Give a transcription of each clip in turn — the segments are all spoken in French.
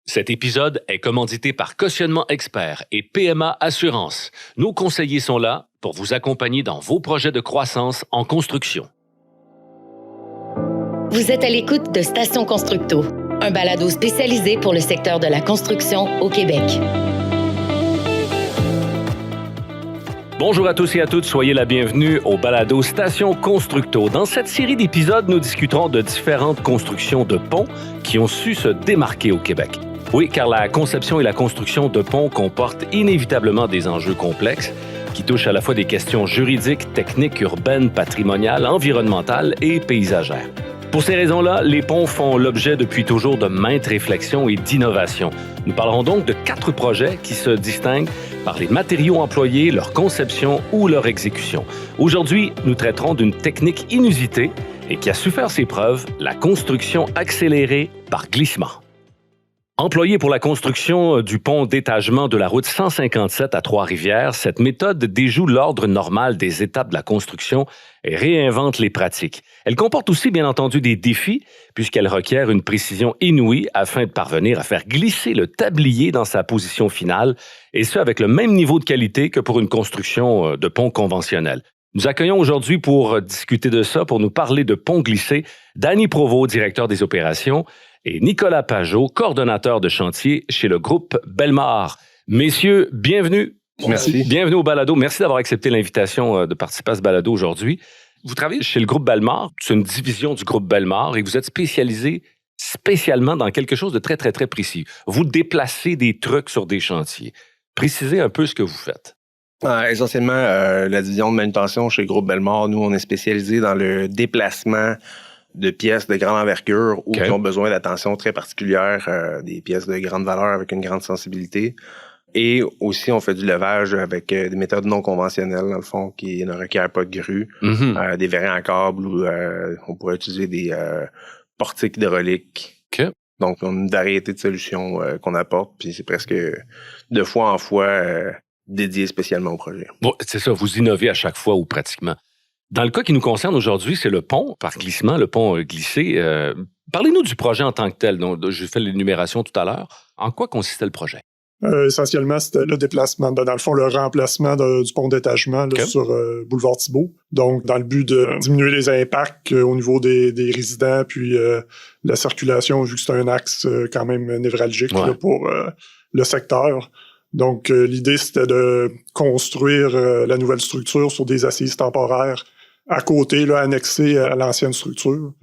Cet épisode est commandité par Cautionnement Expert et PMA Assurance. Nos conseillers sont là pour vous accompagner dans vos projets de croissance en construction. Vous êtes à l'écoute de Station Constructo, un balado spécialisé pour le secteur de la construction au Québec. Bonjour à tous et à toutes, soyez la bienvenue au balado Station Constructo. Dans cette série d'épisodes, nous discuterons de différentes constructions de ponts qui ont su se démarquer au Québec. Oui, car la conception et la construction de ponts comportent inévitablement des enjeux complexes qui touchent à la fois des questions juridiques, techniques, urbaines, patrimoniales, environnementales et paysagères. Pour ces raisons-là, les ponts font l'objet depuis toujours de maintes réflexions et d'innovations. Nous parlerons donc de 4 projets qui se distinguent par les matériaux employés, leur conception ou leur exécution. Aujourd'hui, nous traiterons d'une technique inusitée et qui a su faire ses preuves, la construction accélérée par glissement. Employée pour la construction du pont d'étagement de la route 157 à Trois-Rivières, cette méthode déjoue l'ordre normal des étapes de la construction et réinvente les pratiques. Elle comporte aussi, bien entendu, des défis, puisqu'elle requiert une précision inouïe afin de parvenir à faire glisser le tablier dans sa position finale, et ce avec le même niveau de qualité que pour une construction de pont conventionnel. Nous accueillons aujourd'hui pour discuter de ça, pour nous parler de pont glissé, Danny Provost, directeur des opérations, et Nicolas Pajot, coordonnateur de chantier chez le groupe Bellemare. Messieurs, bienvenue. Merci. Bienvenue au balado. Merci d'avoir accepté l'invitation de participer à ce balado aujourd'hui. Vous travaillez chez le groupe Bellemare, c'est une division du groupe Bellemare, et vous êtes spécialisé spécialement dans quelque chose de très, très, très précis. Vous déplacez des trucs sur des chantiers. Précisez un peu ce que vous faites. Essentiellement, la division de manutention chez le groupe Bellemare, nous, on est spécialisé dans le déplacement de pièces de grande envergure ou qui ont besoin d'attention très particulière, des pièces de grande valeur avec une grande sensibilité. Et aussi, on fait du levage avec des méthodes non conventionnelles, dans le fond, qui ne requièrent pas de grue, des verrins en câble ou on pourrait utiliser des portiques hydrauliques. Donc, on a une variété de solutions qu'on apporte, puis c'est presque de fois en fois dédié spécialement au projet. Bon, c'est ça, vous innovez à chaque fois ou pratiquement. Dans le cas qui nous concerne aujourd'hui, c'est le pont par glissement, le pont glissé. Parlez-nous du projet en tant que tel. Donc, j'ai fait l'énumération tout à l'heure. En quoi consistait le projet? Essentiellement, c'était le déplacement, dans le fond, le remplacement du pont d'étagement sur Boulevard Thibault. Donc, dans le but de diminuer les impacts au niveau des résidents, puis la circulation, vu que c'est un axe quand même névralgique là, pour le secteur. Donc, l'idée, c'était de construire la nouvelle structure sur des assises temporaires à côté, là, annexées à l'ancienne structure.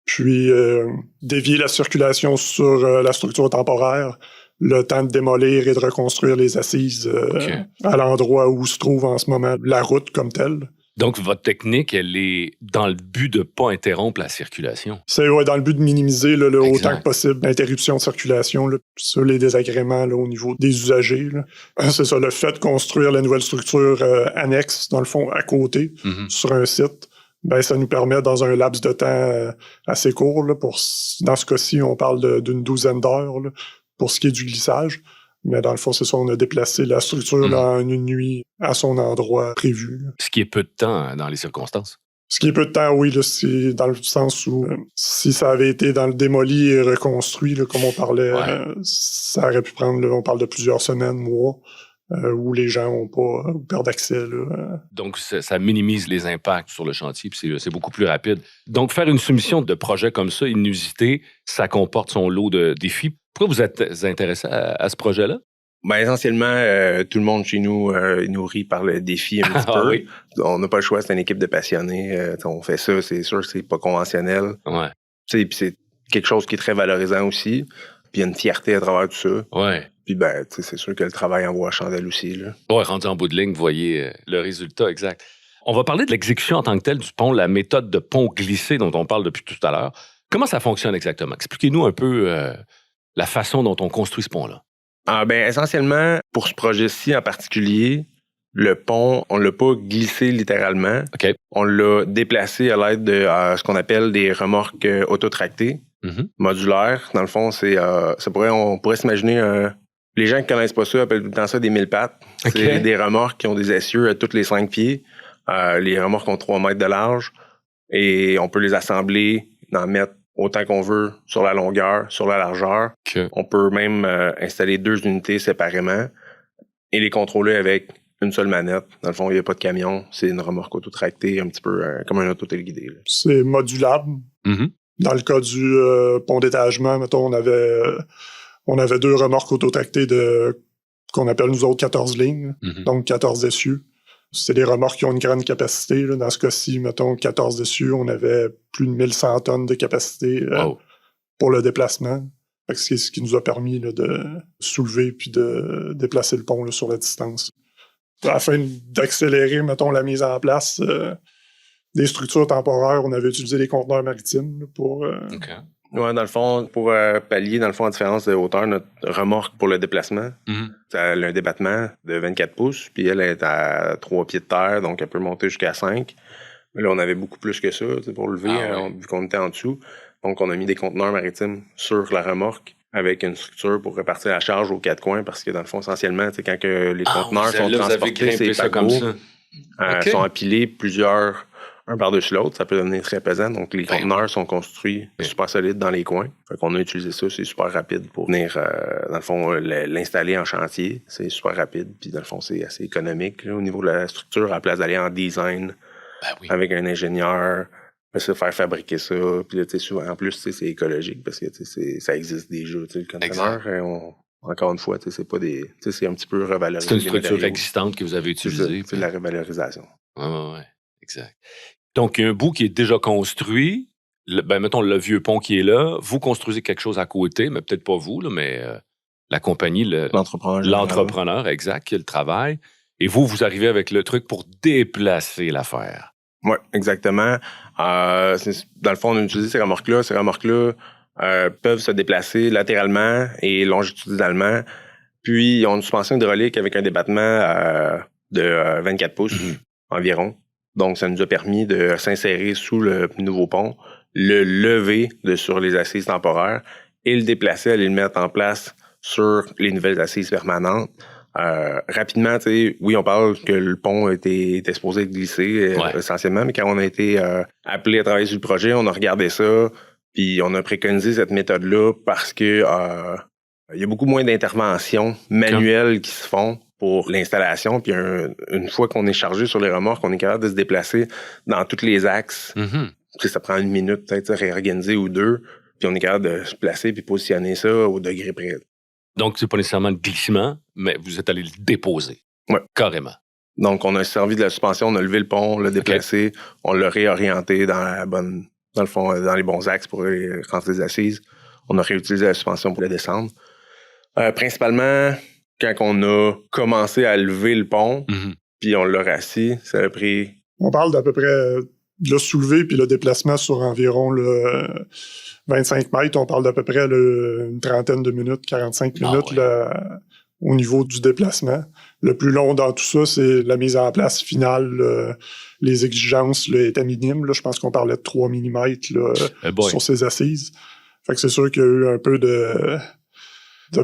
Puis, dévier la circulation sur la structure temporaire, le temps de démolir et de reconstruire les assises à l'endroit où se trouve en ce moment la route comme telle. Donc, votre technique, elle est dans le but de ne pas interrompre la circulation. C'est dans le but de minimiser là, autant que possible l'interruption de circulation là, sur les désagréments là, au niveau des usagers. Là. C'est ça, le fait de construire la nouvelle structure annexe, dans le fond, à côté, sur un site, ben ça nous permet, dans un laps de temps assez court, là, dans ce cas-ci, on parle d'une 12aine d'heures, là, pour ce qui est du glissage. Mais dans le fond, c'est ça, on a déplacé la structure là, en une nuit à son endroit prévu. Là. Ce qui est peu de temps dans les circonstances. Ce qui est peu de temps, oui, là, c'est dans le sens où si ça avait été dans le démoli et reconstruit, là, comme on parlait, ça aurait pu prendre, là, on parle de plusieurs semaines, mois, où les gens n'ont pas ou perdent accès. Là. Donc, ça minimise les impacts sur le chantier, puis c'est beaucoup plus rapide. Donc, faire une soumission de projet comme ça, inusité, ça comporte son lot de défis. Pourquoi vous êtes intéressé à ce projet-là? Ben, essentiellement, tout le monde chez nous est nourri par le défi un petit peu. Oui. On n'a pas le choix, c'est une équipe de passionnés. On fait ça, c'est sûr que c'est pas conventionnel. Puis c'est quelque chose qui est très valorisant aussi. Puis il y a une fierté à travers tout ça. Puis ben, c'est sûr que le travail envoie chandelle aussi. Là. Rendu en bout de ligne, vous voyez le résultat exact. On va parler de l'exécution en tant que telle du pont, la méthode de pont glissé dont on parle depuis tout à l'heure. Comment ça fonctionne exactement? Expliquez-nous un peu la façon dont on construit ce pont-là. Ben, essentiellement, pour ce projet-ci en particulier, le pont, on l'a pas glissé littéralement. On l'a déplacé à l'aide de ce qu'on appelle des remorques autotractées, modulaires. Dans le fond, on pourrait s'imaginer... les gens qui connaissent pas ça appellent tout le temps ça des mille pattes. C'est des remorques qui ont des essieux à tous les 5 pieds. Les remorques ont 3 mètres de large et on peut les assembler, en mettre autant qu'on veut sur la longueur, sur la largeur. On peut même installer 2 unités séparément et les contrôler avec une seule manette. Dans le fond, il n'y a pas de camion. C'est une remorque autotractée, un petit peu comme un auto téléguidé. C'est modulable. Mm-hmm. Dans le cas du pont d'étagement, mettons, on avait 2 remorques autotractées qu'on appelle nous autres 14 lignes, donc 14 essieux. C'est des remorques qui ont une grande capacité. Là. Dans ce cas-ci, mettons, 14 essieux, on avait plus de 1100 tonnes de capacité pour le déplacement. C'est ce qui nous a permis là, de soulever puis de déplacer le pont là, sur la distance. Afin d'accélérer, mettons, la mise en place des structures temporaires, on avait utilisé des conteneurs maritimes là, pour... Ouais, dans le fond, pour pallier, dans le fond, la différence de hauteur, notre remorque pour le déplacement, elle a un débattement de 24 pouces, puis elle est à 3 pieds de terre, donc elle peut monter jusqu'à 5. Mais là, on avait beaucoup plus que ça pour lever, vu qu'on était en dessous. Donc, on a mis des conteneurs maritimes sur la remorque avec une structure pour répartir la charge aux 4 coins, parce que dans le fond, essentiellement, quand que les conteneurs sont transportés, c'est paquebots, sont empilés plusieurs... un par-dessus l'autre, ça peut devenir très pesant. Donc, les conteneurs sont construits super solides dans les coins. Fait qu'on a utilisé ça, c'est super rapide pour venir, dans le fond, l'installer en chantier. C'est super rapide, puis dans le fond, c'est assez économique là, au niveau de la structure, à la place d'aller en design avec un ingénieur, se faire fabriquer ça. Puis là, souvent, en plus, c'est écologique parce que ça existe déjà. Le conteneur, encore une fois, c'est pas des. C'est un petit peu revalorisé. C'est une structure existante que vous avez utilisée. C'est de la revalorisation. Ouais. Exact. Donc, il y a un bout qui est déjà construit. Mettons le vieux pont qui est là. Vous construisez quelque chose à côté, mais peut-être pas vous, là, mais la compagnie, l'entrepreneur, exact, qui a le travail. Et vous arrivez avec le truc pour déplacer l'affaire. Oui, exactement. Dans le fond, on a utilisé ces remorques-là. Ces remorques-là peuvent se déplacer latéralement et longitudinalement. Puis, ils ont une suspension hydraulique avec un débattement de 24 pouces environ. Donc, ça nous a permis de s'insérer sous le nouveau pont, le lever sur les assises temporaires et le déplacer, aller le mettre en place sur les nouvelles assises permanentes. Rapidement, oui, on parle que le pont était supposé glisser essentiellement, mais quand on a été appelé à travailler sur le projet, on a regardé ça, puis on a préconisé cette méthode-là parce que il y a beaucoup moins d'interventions manuelles qui se font pour l'installation, puis une fois qu'on est chargé sur les remorques, on est capable de se déplacer dans tous les axes. Ça prend 1 minute peut-être de réorganiser ou 2, puis on est capable de se placer puis positionner ça au degré près. Donc, c'est pas nécessairement le glissement, mais vous êtes allé le déposer. Oui. Carrément. Donc, on a servi de la suspension, on a levé le pont, on l'a déplacé, on l'a réorienté dans le fond, dans les bons axes pour rentrer les assises. On a réutilisé la suspension pour la descendre. Principalement, quand on a commencé à lever le pont, puis on l'a rassis, ça a pris... On parle d'à peu près de le soulever puis le déplacement sur environ 25 mètres. On parle d'à peu près une trentaine de minutes, 45 minutes au niveau du déplacement. Le plus long dans tout ça, c'est la mise en place finale. Les exigences étaient minimes. Là, je pense qu'on parlait de 3 mm sur ces assises. Fait que c'est sûr qu'il y a eu un peu de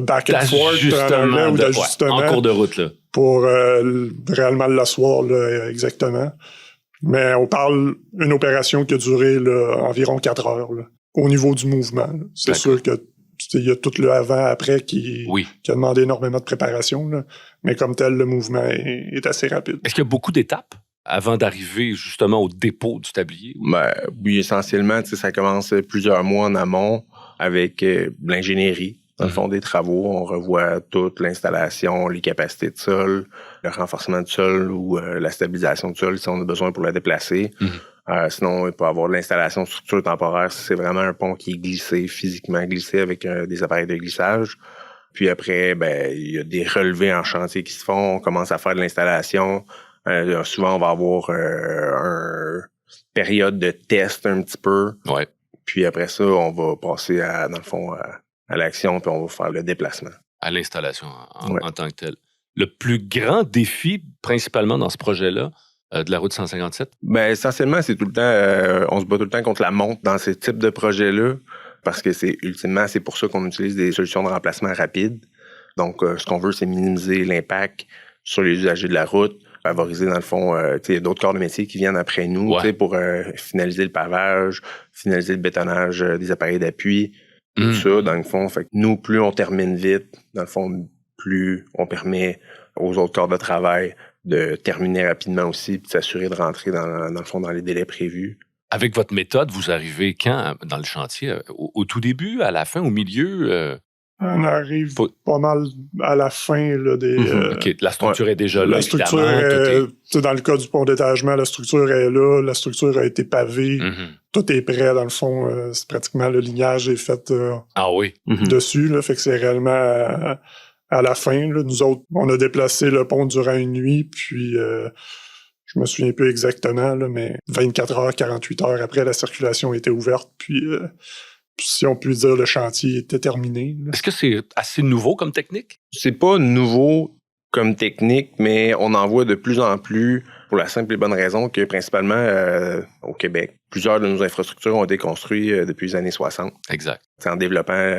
back and forth ou d'ajustement en cours de route là. Pour réellement l'asseoir exactement. Mais on parle d'une opération qui a duré environ 4 heures au niveau du mouvement. Là. C'est sûr que il y a tout le avant-après qui a demandé énormément de préparation. Là. Mais comme tel, le mouvement est assez rapide. Est-ce qu'il y a beaucoup d'étapes avant d'arriver justement au dépôt du tablier? Oui, essentiellement, ça commence plusieurs mois en amont avec l'ingénierie. Dans le fond des travaux, on revoit toute l'installation, les capacités de sol, le renforcement du sol ou la stabilisation du sol si on a besoin pour la déplacer. Sinon, il peut y avoir de l'installation de structure temporaire si c'est vraiment un pont qui est glissé, physiquement glissé avec des appareils de glissage. Puis après, il y a des relevés en chantier qui se font. On commence à faire de l'installation. Souvent, on va avoir une période de test un petit peu. Ouais. Puis après ça, on va passer dans le fond, à l'action, puis on va faire le déplacement. À l'installation en tant que tel. Le plus grand défi, principalement dans ce projet-là, de la route 157? Essentiellement, c'est tout le temps, on se bat tout le temps contre la monte dans ces types de projets-là, parce que c'est pour ça qu'on utilise des solutions de remplacement rapides. Donc, ce qu'on veut, c'est minimiser l'impact sur les usagers de la route, favoriser, dans le fond, il y a d'autres corps de métier qui viennent après nous pour finaliser le pavage, finaliser le bétonnage des appareils d'appui, tout ça, dans le fond. Fait que nous, plus on termine vite, dans le fond, plus on permet aux autres corps de travail de terminer rapidement aussi, puis de s'assurer de rentrer dans le fond dans les délais prévus. Avec votre méthode, vous arrivez quand dans le chantier? Au tout début, à la fin, au milieu? On arrive pas mal à la fin là, des... OK, la structure est déjà là, la structure est... Dans le cas du pont d'étagement, la structure est là, la structure a été pavée, tout est prêt dans le fond. C'est pratiquement le lignage est fait dessus, là, fait que c'est réellement à la fin. Là. Nous autres, on a déplacé le pont durant une nuit, puis je me souviens plus exactement, là, mais 24 heures, 48 heures après, la circulation était ouverte, puis... si on peut dire, le chantier était terminé. Là. Est-ce que c'est assez nouveau comme technique? C'est pas nouveau comme technique, mais on en voit de plus en plus pour la simple et bonne raison que, principalement, au Québec, plusieurs de nos infrastructures ont été construites depuis les années 60. Exact. C'est en développant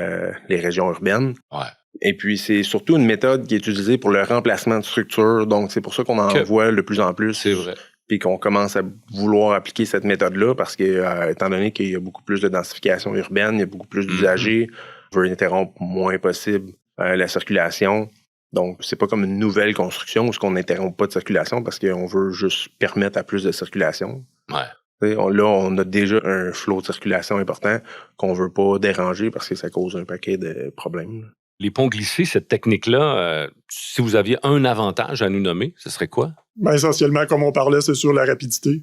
les régions urbaines. Ouais. Et puis, c'est surtout une méthode qui est utilisée pour le remplacement de structures. Donc, c'est pour ça qu'on en voit de plus en plus. C'est vrai. Puis qu'on commence à vouloir appliquer cette méthode-là parce que, étant donné qu'il y a beaucoup plus de densification urbaine, il y a beaucoup plus d'usagers, on veut interrompre moins possible la circulation. Donc, c'est pas comme une nouvelle construction où on n'interrompt pas de circulation parce qu'on veut juste permettre à plus de circulation. Ouais. Là, on a déjà un flot de circulation important qu'on veut pas déranger parce que ça cause un paquet de problèmes. Les ponts glissés, cette technique-là, si vous aviez un avantage à nous nommer, ce serait quoi? Ben, essentiellement, comme on parlait, c'est sur la rapidité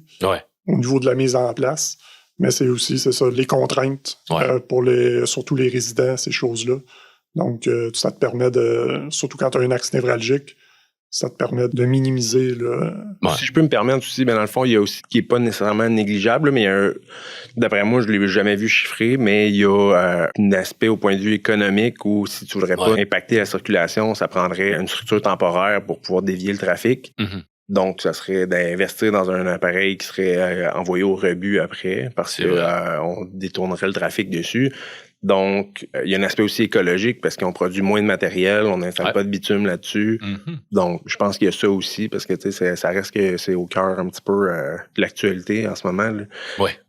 au niveau de la mise en place. Mais c'est aussi, c'est ça, les contraintes pour surtout les résidents, ces choses-là. Donc, ça te permet surtout quand tu as un axe névralgique, ça te permet de minimiser. Si je peux me permettre aussi, ben dans le fond, il y a aussi qui n'est pas nécessairement négligeable, mais il y a d'après moi, je ne l'ai jamais vu chiffré, mais il y a un aspect au point de vue économique où si tu ne voudrais pas impacter la circulation, ça prendrait une structure temporaire pour pouvoir dévier le trafic. Donc, ça serait d'investir dans un appareil qui serait envoyé au rebut après parce qu'on détournerait le trafic dessus. Donc, il y a un aspect aussi écologique parce qu'on produit moins de matériel, on n'installe pas de bitume là-dessus. Donc, je pense qu'il y a ça aussi parce que tu sais, ça reste que c'est au cœur un petit peu de l'actualité en ce moment. Là.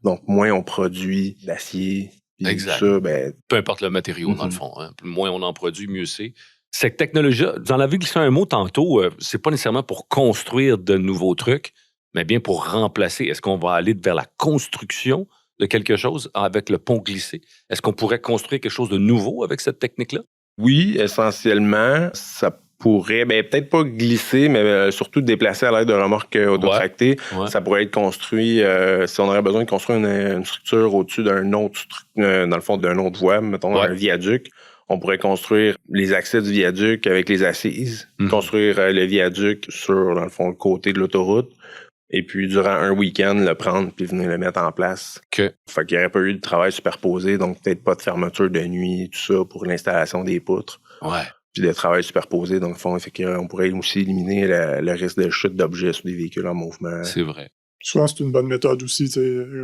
Donc, moins on produit d'acier. Exact. Ça, ben... peu importe le matériau, dans le fond. Hein. Moins on en produit, mieux c'est. Cette technologie-là, vous en avez glissé un mot tantôt, c'est pas nécessairement pour construire de nouveaux trucs, mais bien pour remplacer. Est-ce qu'on va aller vers la construction de quelque chose avec le pont glissé? Est-ce qu'on pourrait construire quelque chose de nouveau avec cette technique-là? Oui, essentiellement, ça pourrait, peut-être pas glisser, mais surtout déplacer à l'aide de remorques autotractées. Ça pourrait être construit, si on aurait besoin de construire une structure au-dessus d'un autre, dans le fond, d'un autre voie, mettons un viaduc. On pourrait construire les accès du viaduc avec les assises, construire le viaduc sur, dans le fond, le côté de l'autoroute, et puis durant un week-end, le prendre puis venir le mettre en place. Fait qu'il n'y aurait pas eu de travail superposé, donc peut-être pas de fermeture de nuit, tout ça, pour l'installation des poutres. Puis de travail superposé, donc on pourrait aussi éliminer le risque de chute d'objets sur des véhicules en mouvement. C'est vrai. Souvent, c'est une bonne méthode aussi,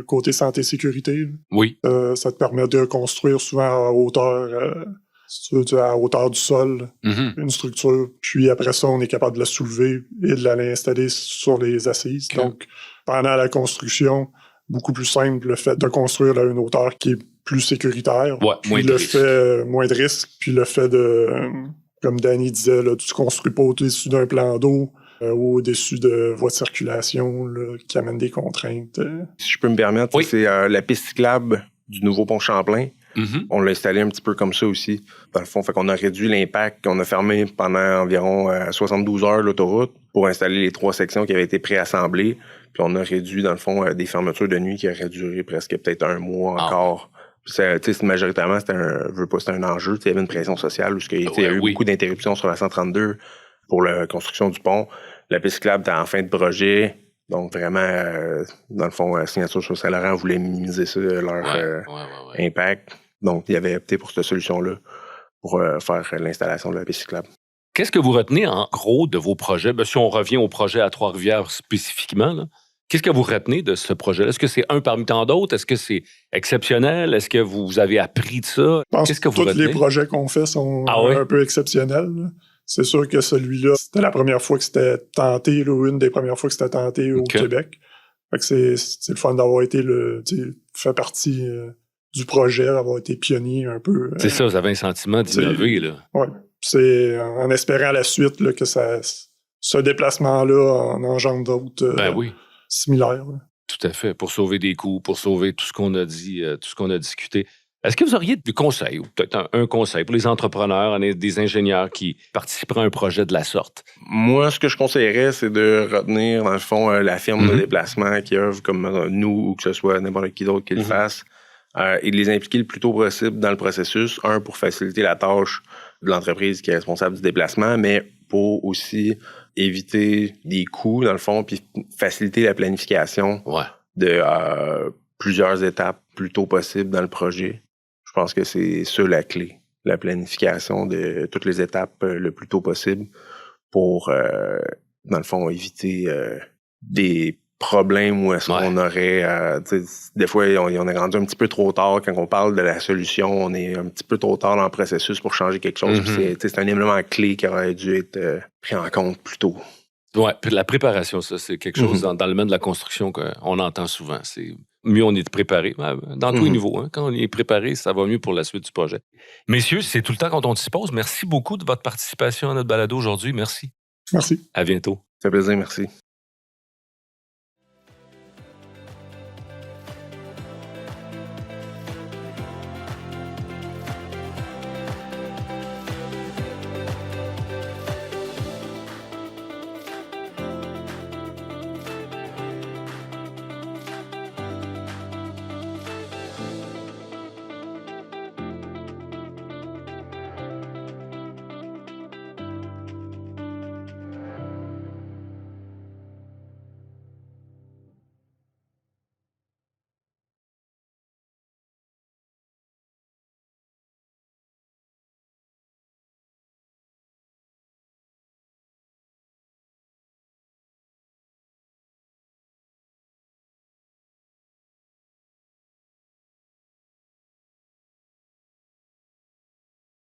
côté santé-sécurité. Oui. Ça te permet de construire souvent à hauteur... si tu veux, à hauteur du sol, une structure, puis après ça, on est capable de la soulever et de l'aller installer sur les assises. Donc, pendant la construction, beaucoup plus simple le fait de construire à une hauteur qui est plus sécuritaire. Moins de risque. Moins de risque, puis le fait de, comme Danny disait, là, tu ne construis pas au-dessus d'un plan d'eau ou au-dessus de voies de circulation là, qui amènent des contraintes. Si je peux me permettre, c'est la piste cyclable du nouveau pont Champlain. On l'a installé un petit peu comme ça aussi. Dans le fond, fait qu'on a réduit l'impact. On a fermé pendant environ 72 heures l'autoroute pour installer les 3 sections qui avaient été préassemblées. Puis on a réduit, dans le fond, des fermetures de nuit qui auraient duré presque peut-être un mois encore. Majoritairement, c'était un enjeu. Il y avait une pression sociale où il y a eu beaucoup d'interruptions sur la 132 pour la construction du pont. La piste cyclable était en fin de projet. Donc, vraiment, dans le fond, Signature sur Saint-Laurent voulait minimiser ça, leur impact. Donc, il y avait opté pour cette solution-là pour faire l'installation de la piste cyclable. Qu'est-ce que vous retenez, en gros, de vos projets? Si on revient au projet à Trois-Rivières spécifiquement, là, qu'est-ce que vous retenez de ce projet-là? Est-ce que c'est un parmi tant d'autres? Est-ce que c'est exceptionnel? Est-ce que vous avez appris de ça? Je pense que tous les projets qu'on fait sont un peu exceptionnels. C'est sûr que celui-là, c'était la première fois que c'était tenté, là, ou une des premières fois que c'était tenté au Québec. Fait que c'est le fun d'avoir été fait partie du projet, d'avoir été pionnier un peu. C'est ça, vous avez un sentiment d'innover, là. Ouais. C'est en espérant la suite là, que ce déplacement-là en engendre d'autres similaires. Là. Tout à fait, pour sauver des coûts, pour sauver tout ce qu'on a dit, tout ce qu'on a discuté. Est-ce que vous auriez des conseils, ou peut-être un conseil pour les entrepreneurs, des ingénieurs qui participeraient à un projet de la sorte? Moi, ce que je conseillerais, c'est de retenir, dans le fond, la firme de déplacement qui œuvre comme nous ou que ce soit n'importe qui d'autre qui le fasse, et de les impliquer le plus tôt possible dans le processus. Un, pour faciliter la tâche de l'entreprise qui est responsable du déplacement, mais pour aussi éviter des coûts, dans le fond, puis faciliter la planification de plusieurs étapes plus tôt possible dans le projet. Je pense que c'est ça la clé, la planification de toutes les étapes le plus tôt possible pour, dans le fond, éviter des problèmes où est-ce qu'on aurait... des fois, on est rendu un petit peu trop tard quand on parle de la solution. On est un petit peu trop tard dans le processus pour changer quelque chose. C'est un élément clé qui aurait dû être pris en compte plus tôt. Oui, puis la préparation, ça, c'est quelque chose dans le domaine de la construction qu'on entend souvent. C'est mieux on est préparé, dans tous les niveaux. Hein. Quand on est préparé, ça va mieux pour la suite du projet. Messieurs, c'est tout le temps qu'on dispose. Merci beaucoup de votre participation à notre balado aujourd'hui. Merci. Merci. À bientôt. Ça fait plaisir, merci.